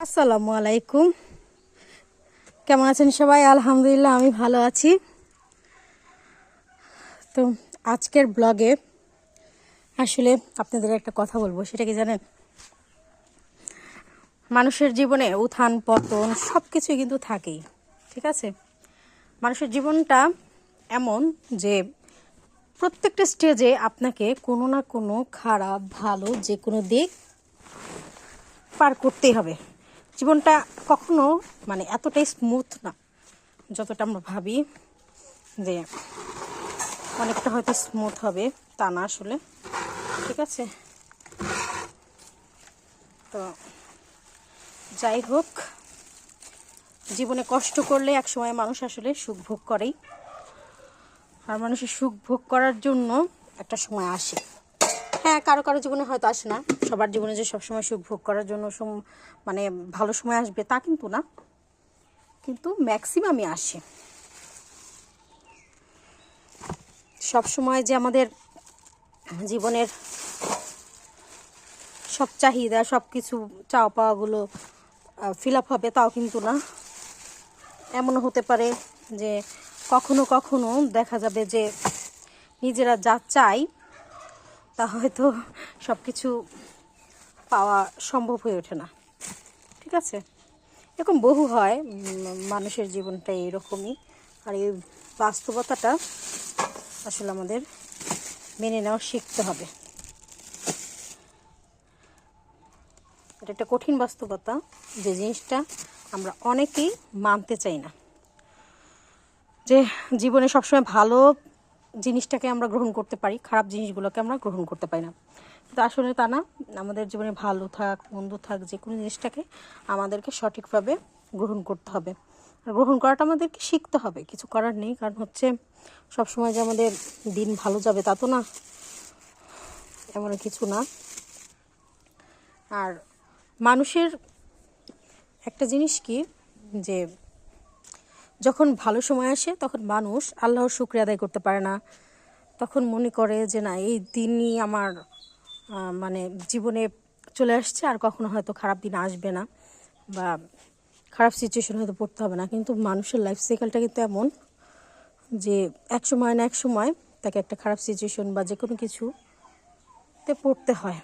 আসসালামু আলাইকুম। কেমন আছেন সবাই? আলহামদুলিল্লাহ আমি ভালো আছি। তো আজকের ব্লগে আসলে আপনাদের একটা কথা বলবো, সেটা কি জানেন? মানুষের জীবনে উত্থান পতন সব কিছুই কিন্তু থাকেই, ঠিক আছে? মানুষের জীবনটা এমন যে প্রত্যেকটা স্টেজে আপনাকে কোনো না কোনো খারাপ ভালো যে কোনো দিক পার করতেই হবে। জীবনটা কখনো এতটাই স্মুথ না যতটা আমরা ভাবি যে অনেকটা হয়তো স্মুথ হবে, তা না আসলে, ঠিক আছে? তো যাই হোক, জীবনে কষ্ট করলে একসময় মানুষ আসলে সুখ ভোগ করেই, আর মানুষের সুখ ভোগ করার জন্য একটা সময় আসে। হ্যাঁ, কারো কারো জীবনে হয়তো আসে না, সবার জীবনে যে সবসময় সুখ ভোগ করার জন্য ভালো সময় আসবে তা কিন্তু না, কিন্তু ম্যাক্সিমামই আসে। সব সময় যে আমাদের জীবনের সব চাহিদা সব কিছু চাওয়া পাওয়াগুলো ফিল আপ হবে তাও কিন্তু না। এমনও হতে পারে যে কখনো কখনো দেখা যাবে যে নিজেরা যা চাই তা হয়তো সব কিছু পাওয়া সম্ভব হয়ে ওঠে না, ঠিক আছে? এরকম বহু হয়, মানুষের জীবনটা এরকমই। আর এই বাস্তবতাটা আসলে আমাদের মেনে নেওয়া শিখতে হবে। এটা একটা কঠিন বাস্তবতা, যে জিনিসটা আমরা অনেকেই মানতে চাই না, যে জীবনে সবসময় ভালো জিনিসটাকে আমরা গ্রহণ করতে পারি, খারাপ জিনিসগুলোকে আমরা গ্রহণ করতে পারি না। কিন্তু আসলে তা না, আমাদের জীবনে ভালো থাক মন্দ থাক যে কোনো জিনিসটাকে আমাদেরকে সঠিকভাবে গ্রহণ করতে হবে। আর গ্রহণ করাটা আমাদেরকে শিখতে হবে, কিছু করার নেই। কারণ হচ্ছে সবসময় যে আমাদের দিন ভালো যাবে তা তো না, এমন কিছু না। আর মানুষের একটা জিনিস কি, যে যখন ভালো সময় আসে তখন মানুষ আল্লাহর শুকরিয়া আদায় করতে পারে না। তখন মনে করে যে না, এই দিনই আমার জীবনে চলে আসছে, আর কখনো হয়তো খারাপ দিন আসবে না বা খারাপ সিচুয়েশন হয়তো পড়তে হবে না। কিন্তু মানুষের লাইফ সাইকেলটা কিন্তু এমন যে এক সময় না এক সময় তাকে একটা খারাপ সিচুয়েশন বা যে কোনো কিছুতে পড়তে হয়।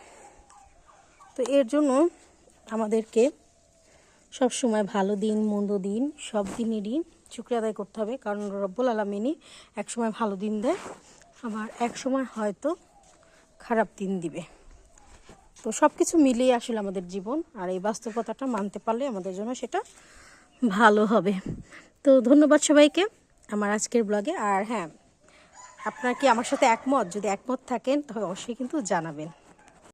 তো এর জন্য আমাদেরকে সব সময় ভালো দিন মন্দ দিন সব দিনেরই শুকরিয়া আদায় করতে হবে। কারণ রব্বুল আলামিনই এক সময় ভালো দিন দেয়, আবার এক সময় হয়তো খারাপ দিন দিবে। তো সব কিছু মিলিয়ে আসলে আমাদের জীবন, আর এই বাস্তবতাটা মানতে পারলে আমাদের জন্য সেটা ভালো হবে। তো ধন্যবাদ সবাইকে আমার আজকের ব্লগে। আর হ্যাঁ, আপনারা কি আমার সাথে একমত? যদি একমত থাকেন তাহলে অবশ্যই কিন্তু জানাবেন।